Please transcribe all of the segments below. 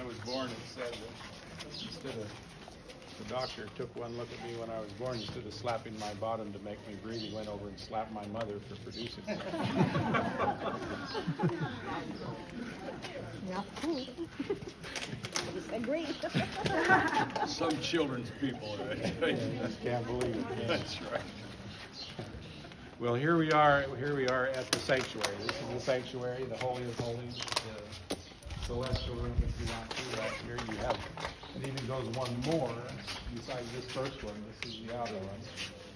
was born, it said that instead of, the doctor took one look at me when I was born, instead of slapping my bottom to make me breathe, he went over and slapped my mother for producing me. Yeah. Agree. Some children's people, I just can't believe it. That's right. Well, here we are at the sanctuary. This is the sanctuary, the Holy of Holies, the celestial room, if you want to. Right here you have, it even goes one more besides this first one. This is the outer one.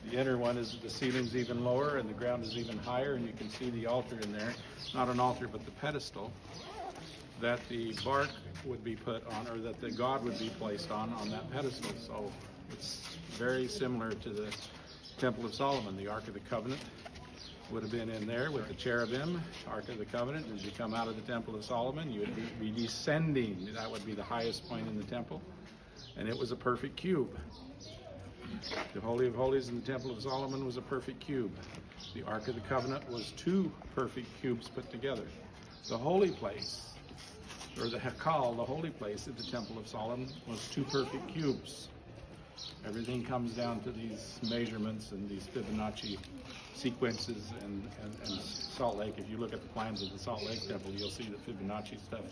The inner one is, the ceiling's even lower and the ground is even higher, and you can see the altar in there. Not an altar, but the pedestal that the bark would be put on, or that the God would be placed on that pedestal. So it's very similar to the Temple of Solomon. The Ark of the Covenant would have been in there with the cherubim, Ark of the Covenant. As you come out of the Temple of Solomon, you would be descending. That would be the highest point in the temple. And it was a perfect cube. The Holy of Holies in the Temple of Solomon was a perfect cube. The Ark of the Covenant was two perfect cubes put together. The holy place, or the Hekal, the holy place at the Temple of Solomon, was two perfect cubes. Everything comes down to these measurements and these Fibonacci sequences and Salt Lake. If you look at the plans of the Salt Lake Temple, you'll see that Fibonacci stuff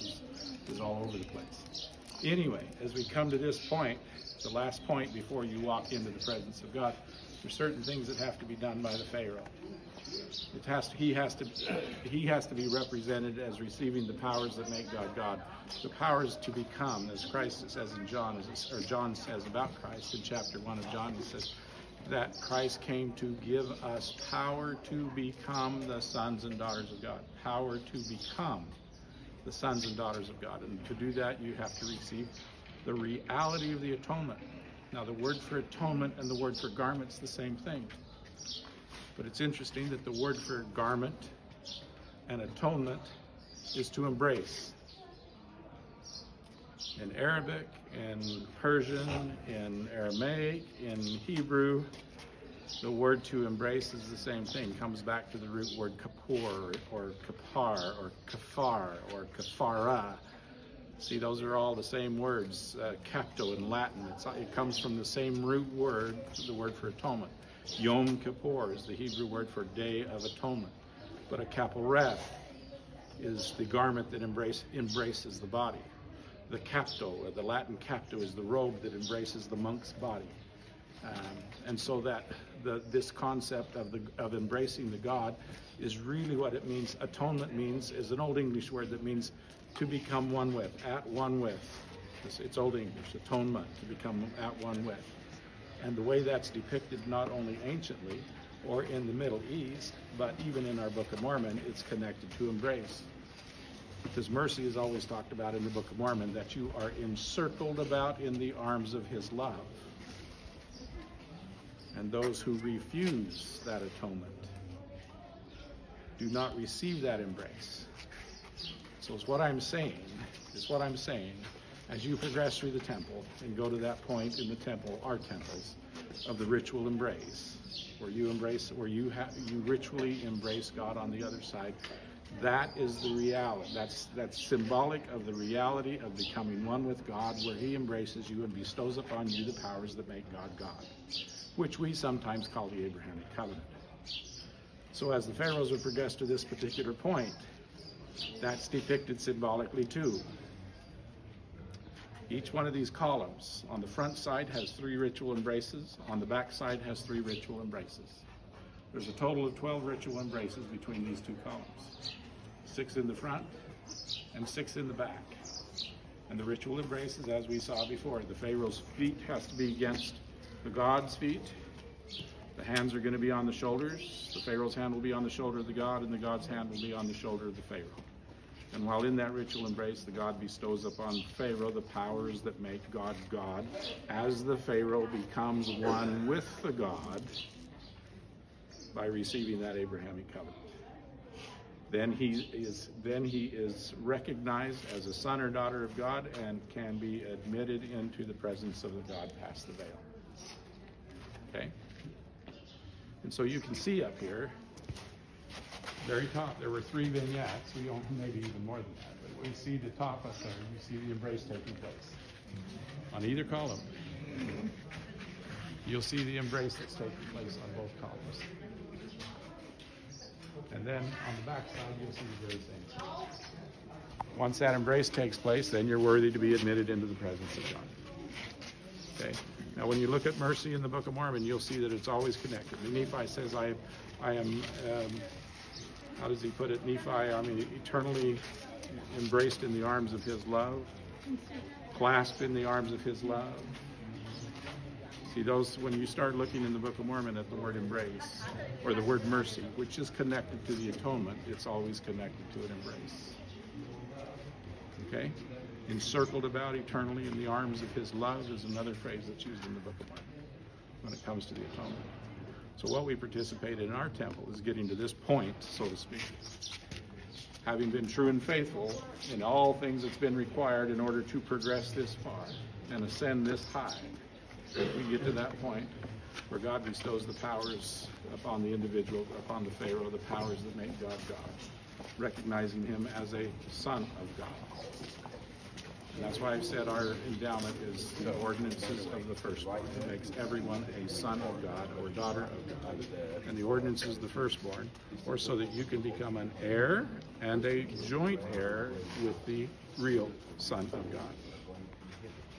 is all over the place. Anyway, as we come to this point, the last point before you walk into the presence of God, there's certain things that have to be done by the Pharaoh. He has to be represented as receiving the powers that make God God. The powers to become, as Christ says in John, or John says about Christ in chapter 1 of John, he says that Christ came to give us power to become the sons and daughters of God. Power to become the sons and daughters of God. And to do that, you have to receive the reality of the atonement. Now, the word for atonement and the word for garment's the same thing. But it's interesting that the word for garment and atonement is to embrace. In Arabic, in Persian, in Aramaic, in Hebrew, the word to embrace is the same thing. It comes back to the root word kapor, or kapar, or kafar, or kafara. See, those are all the same words. Capto in Latin, it comes from the same root word, the word for atonement. Yom Kippur is the Hebrew word for Day of Atonement. But a kaporeth is the garment that embraces the body. The capto, or the Latin capto, is the robe that embraces the monk's body. And so that this concept of embracing the God is really what it means. Atonement means, is an Old English word that means to become one with, at one with. It's Old English, atonement, to become at one with. And the way that's depicted not only anciently or in the Middle East, but even in our Book of Mormon, it's connected to embrace. Because mercy is always talked about in the Book of Mormon, that you are encircled about in the arms of his love. And those who refuse that atonement do not receive that embrace. So it's what I'm saying, as you progress through the temple and go to that point in the temple, our temples, of the ritual embrace, where you ritually embrace God on the other side. That is the reality. That's symbolic of the reality of becoming one with God, where he embraces you and bestows upon you the powers that make God God, which we sometimes call the Abrahamic covenant. So as the pharaohs would progress to this particular point, that's depicted symbolically too. Each one of these columns on the front side has 3 ritual embraces, on the back side has 3 ritual embraces. There's a total of 12 ritual embraces between these 2 columns. 6 in the front and 6 in the back. And the ritual embraces, as we saw before, the Pharaoh's feet has to be against the God's feet. The hands are going to be on the shoulders. The Pharaoh's hand will be on the shoulder of the God, and the God's hand will be on the shoulder of the Pharaoh. And while in that ritual embrace, the God bestows upon Pharaoh the powers that make God God. As the Pharaoh becomes one with the God by receiving that Abrahamic covenant, then he is recognized as a son or daughter of God and can be admitted into the presence of the God past the veil. Okay? And so you can see up here, very top, there were 3 vignettes, maybe even more than that, but we see the top up there. You see the embrace taking place. On either column, you'll see the embrace that's taking place on both columns. And then on the back side, you'll see the very same thing. Once that embrace takes place, then you're worthy to be admitted into the presence of God. Okay. Now, when you look at mercy in the Book of Mormon, you'll see that it's always connected. Nephi says, I am, how does he put it? Nephi, I mean, eternally embraced in the arms of his love, clasped in the arms of his love. See, those, when you start looking in the Book of Mormon at the word embrace, or the word mercy, which is connected to the atonement, it's always connected to an embrace. Okay? Encircled about eternally in the arms of his love is another phrase that's used in the Book of Mormon when it comes to the atonement. So what we participate in our temple is getting to this point, so to speak. Having been true and faithful in all things that's been required in order to progress this far and ascend this high, we get to that point where God bestows the powers upon the individual, upon the Pharaoh, the powers that make God God, recognizing him as a son of God. And that's why I've said our endowment is the ordinances of the firstborn. It makes everyone a son of God or daughter of God. And the ordinance is the firstborn, or so that you can become an heir and a joint heir with the real Son of God.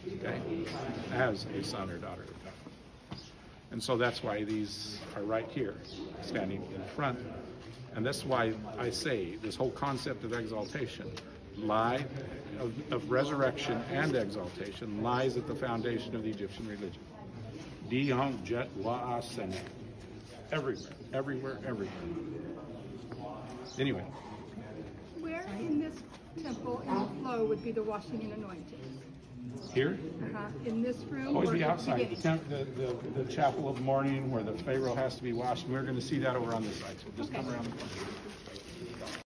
Okay? As a son or daughter of God. And so that's why these are right here, standing in front. And that's why I say this whole concept of exaltation of resurrection and exaltation lies at the foundation of the Egyptian religion. Dihong jet wa asene. Everywhere, everywhere, everywhere. Anyway. Where in this temple in the flow would be the washing and anointing? Here? In this room? Always be outside. The chapel of mourning where the Pharaoh has to be washed. We're going to see that over on this side. So just come around the corner.